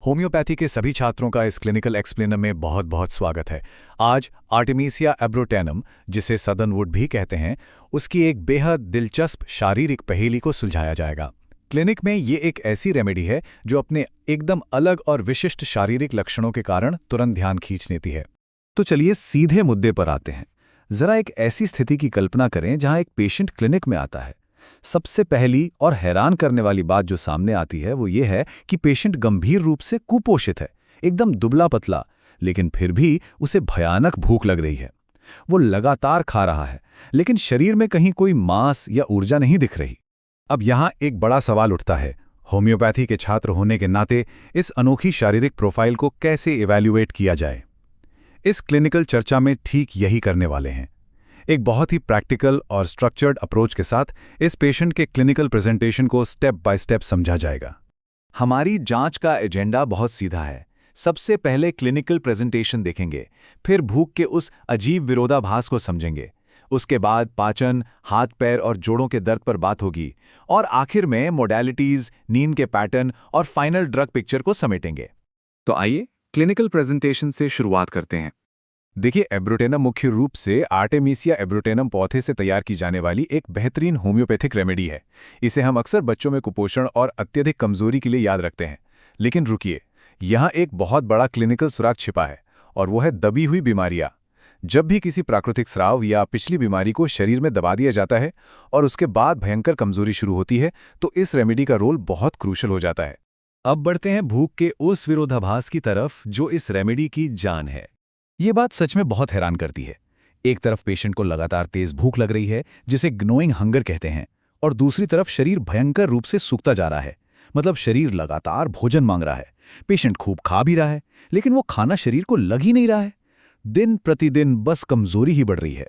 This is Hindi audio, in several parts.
होम्योपैथी के सभी छात्रों का इस क्लिनिकल एक्सप्लेनर में बहुत बहुत स्वागत है। आज आर्टेमिसिया एब्रोटेनम, जिसे सदर्नवुड भी कहते हैं, उसकी एक बेहद दिलचस्प शारीरिक पहेली को सुलझाया जाएगा। क्लिनिक में ये एक ऐसी रेमेडी है जो अपने एकदम अलग और विशिष्ट शारीरिक लक्षणों के कारण तुरंत ध्यान खींच लेती है। तो चलिए सीधे मुद्दे पर आते हैं। जरा एक ऐसी स्थिति की कल्पना करें जहां एक पेशेंट क्लिनिक में आता है। सबसे पहली और हैरान करने वाली बात जो सामने आती है वो ये है कि पेशेंट गंभीर रूप से कुपोषित है, एकदम दुबला पतला, लेकिन फिर भी उसे भयानक भूख लग रही है। वो लगातार खा रहा है, लेकिन शरीर में कहीं कोई मांस या ऊर्जा नहीं दिख रही। अब यहाँ एक बड़ा सवाल उठता है, होम्योपैथी के छात्र होने के नाते इस अनोखी शारीरिक प्रोफाइल को कैसे इवैल्यूएट किया जाए। इस क्लिनिकल चर्चा में ठीक यही करने वाले हैं। एक बहुत ही प्रैक्टिकल और स्ट्रक्चर्ड अप्रोच के साथ इस पेशेंट के क्लिनिकल प्रेजेंटेशन को स्टेप बाय स्टेप समझा जाएगा। हमारी जांच का एजेंडा बहुत सीधा है। सबसे पहले क्लिनिकल प्रेजेंटेशन देखेंगे, फिर भूख के उस अजीब विरोधाभास को समझेंगे। उसके बाद पाचन, हाथ पैर और जोड़ों के दर्द पर बात होगी, और आखिर में मोडैलिटीज, नींद के पैटर्न और फाइनल ड्रग पिक्चर को समेटेंगे। तो आइए क्लिनिकल प्रेजेंटेशन से शुरुआत करते हैं। देखिए, एब्रोटेनम मुख्य रूप से आर्टेमिसिया एब्रोटेनम पौधे से तैयार की जाने वाली एक बेहतरीन होम्योपैथिक रेमेडी है। इसे हम अक्सर बच्चों में कुपोषण और अत्यधिक कमजोरी के लिए याद रखते हैं। लेकिन रुकिए, यहाँ एक बहुत बड़ा क्लिनिकल सुराग छिपा है, और वो है दबी हुई बीमारियाँ। जब भी किसी प्राकृतिक स्राव या पिछली बीमारी को शरीर में दबा दिया जाता है और उसके बाद भयंकर कमजोरी शुरू होती है, तो इस रेमेडी का रोल बहुत क्रूशल हो जाता है। अब बढ़ते हैं भूख के उस विरोधाभास की तरफ जो इस रेमेडी की जान है। ये बात सच में बहुत हैरान करती है। एक तरफ पेशेंट को लगातार तेज भूख लग रही है, जिसे ग्नोइंग हंगर कहते हैं, और दूसरी तरफ शरीर भयंकर रूप से सूखता जा रहा है। मतलब शरीर लगातार भोजन मांग रहा है। पेशेंट खूब खा भी रहा है, लेकिन वो खाना शरीर को लग ही नहीं रहा है। दिन प्रतिदिन बस कमजोरी ही बढ़ रही है।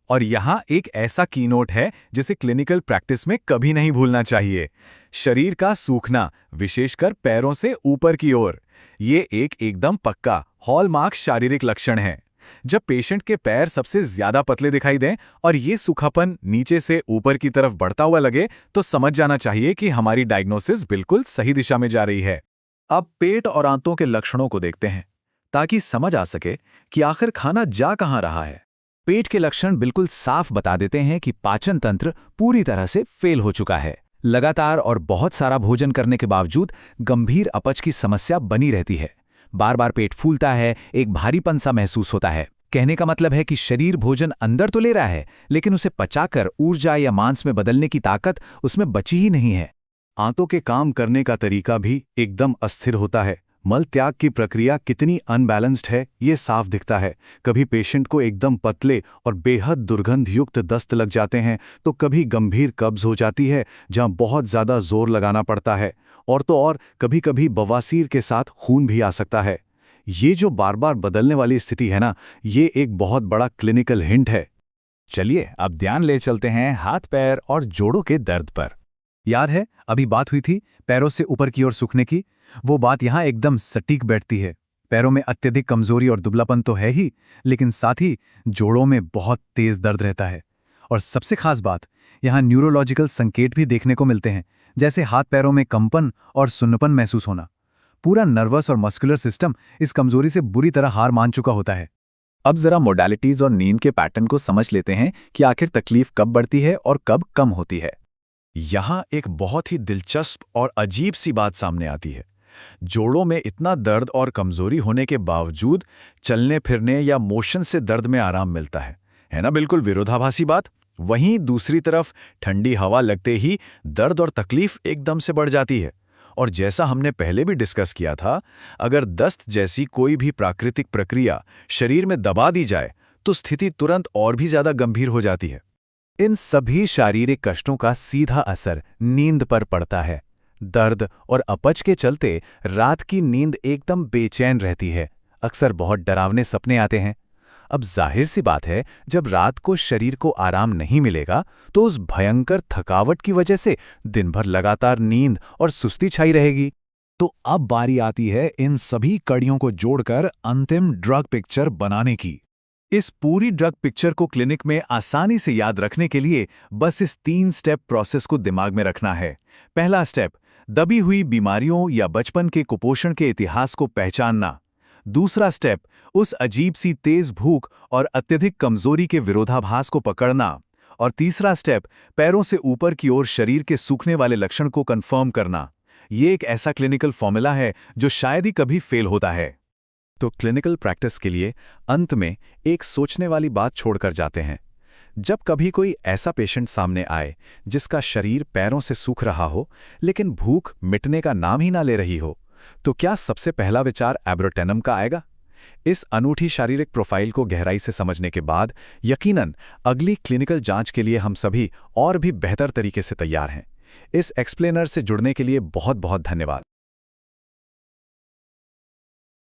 और यहाँ एक ऐसा कीनोट है जिसे क्लिनिकल प्रैक्टिस में कभी नहीं भूलना चाहिए। शरीर का सूखना, विशेषकर पैरों से ऊपर की ओर। ये एक एकदम पक्का हॉलमार्क शारीरिक लक्षण है। जब पेशेंट के पैर सबसे ज्यादा पतले दिखाई दें और ये सूखापन नीचे से ऊपर की तरफ बढ़ता हुआ लगे, तो समझ जाना चाहिए कि हमारी डायग्नोसिस बिल्कुल सही दिशा में जा रही है। अब पेट और आंतों के लक्षणों को देखते हैं, ताकि समझ आ सके कि आखिर खाना जा कहां रहा है। पेट के लक्षण बिल्कुल साफ बता देते हैं कि पाचन तंत्र पूरी तरह से फेल हो चुका है। लगातार और बहुत सारा भोजन करने के बावजूद गंभीर अपच की समस्या बनी रहती है। बार बार पेट फूलता है, एक भारीपन सा महसूस होता है। कहने का मतलब है कि शरीर भोजन अंदर तो ले रहा है, लेकिन उसे पचाकर ऊर्जा या मांस में बदलने की ताकत उसमें बची ही नहीं है। आंतों के काम करने का तरीका भी एकदम अस्थिर होता है। मल त्याग की प्रक्रिया कितनी अनबैलेंस्ड है, ये साफ दिखता है। कभी पेशेंट को एकदम पतले और बेहद दुर्गंधयुक्त दस्त लग जाते हैं, तो कभी गंभीर कब्ज हो जाती है जहां बहुत ज्यादा जोर लगाना पड़ता है, और तो और कभी कभी बवासीर के साथ खून भी आ सकता है। ये जो बार बार बदलने वाली स्थिति है ना, ये एक बहुत बड़ा क्लिनिकल हिंट है। चलिए अब ध्यान ले चलते हैं हाथ पैर और जोड़ों के दर्द पर। याद है अभी बात हुई थी पैरों से ऊपर की ओर सूखने की? वो बात यहाँ एकदम सटीक बैठती है। पैरों में अत्यधिक कमजोरी और दुबलापन तो है ही, लेकिन साथ ही जोड़ों में बहुत तेज दर्द रहता है। और सबसे खास बात, यहाँ न्यूरोलॉजिकल संकेत भी देखने को मिलते हैं, जैसे हाथ पैरों में कंपन और सुन्नपन महसूस होना। पूरा नर्वस और मस्कुलर सिस्टम इस कमजोरी से बुरी तरह हार मान चुका होता है। अब जरा मोडालिटीज और नींद के पैटर्न को समझ लेते हैं कि आखिर तकलीफ कब बढ़ती है और कब कम होती है। यहाँ एक बहुत ही दिलचस्प और अजीब सी बात सामने आती है। जोड़ों में इतना दर्द और कमजोरी होने के बावजूद चलने फिरने या मोशन से दर्द में आराम मिलता है ना? बिल्कुल विरोधाभासी बात। वहीं दूसरी तरफ ठंडी हवा लगते ही दर्द और तकलीफ एकदम से बढ़ जाती है। और जैसा हमने पहले भी डिस्कस किया था, अगर दस्त जैसी कोई भी प्राकृतिक प्रक्रिया शरीर में दबा दी जाए, तो स्थिति तुरंत और भी ज्यादा गंभीर हो जाती है। इन सभी शारीरिक कष्टों का सीधा असर नींद पर पड़ता है। दर्द और अपच के चलते रात की नींद एकदम बेचैन रहती है। अक्सर बहुत डरावने सपने आते हैं। अब जाहिर सी बात है, जब रात को शरीर को आराम नहीं मिलेगा, तो उस भयंकर थकावट की वजह से दिन भर लगातार नींद और सुस्ती छाई रहेगी। तो अब बारी आती है इन सभी कड़ियों को जोड़कर अंतिम ड्रग पिक्चर बनाने की। इस पूरी ड्रग पिक्चर को क्लिनिक में आसानी से याद रखने के लिए बस इस 3 स्टेप प्रोसेस को दिमाग में रखना है। पहला स्टेप, दबी हुई बीमारियों या बचपन के कुपोषण के इतिहास को पहचानना। दूसरा स्टेप, उस अजीब सी तेज भूख और अत्यधिक कमजोरी के विरोधाभास को पकड़ना। और तीसरा स्टेप, पैरों से ऊपर की ओर शरीर के सूखने वाले लक्षण को कंफर्म करना। ये एक ऐसा क्लिनिकल फॉर्मूला है जो शायद ही कभी फेल होता है। तो क्लिनिकल प्रैक्टिस के लिए अंत में एक सोचने वाली बात छोड़कर जाते हैं। जब कभी कोई ऐसा पेशेंट सामने आए जिसका शरीर पैरों से सूख रहा हो लेकिन भूख मिटने का नाम ही ना ले रही हो, तो क्या सबसे पहला विचार एब्रोटेनम का आएगा? इस अनूठी शारीरिक प्रोफाइल को गहराई से समझने के बाद यकीनन अगली क्लिनिकल जांच के लिए हम सभी और भी बेहतर तरीके से तैयार हैं। इस एक्सप्लेनर से जुड़ने के लिए बहुत बहुत धन्यवाद।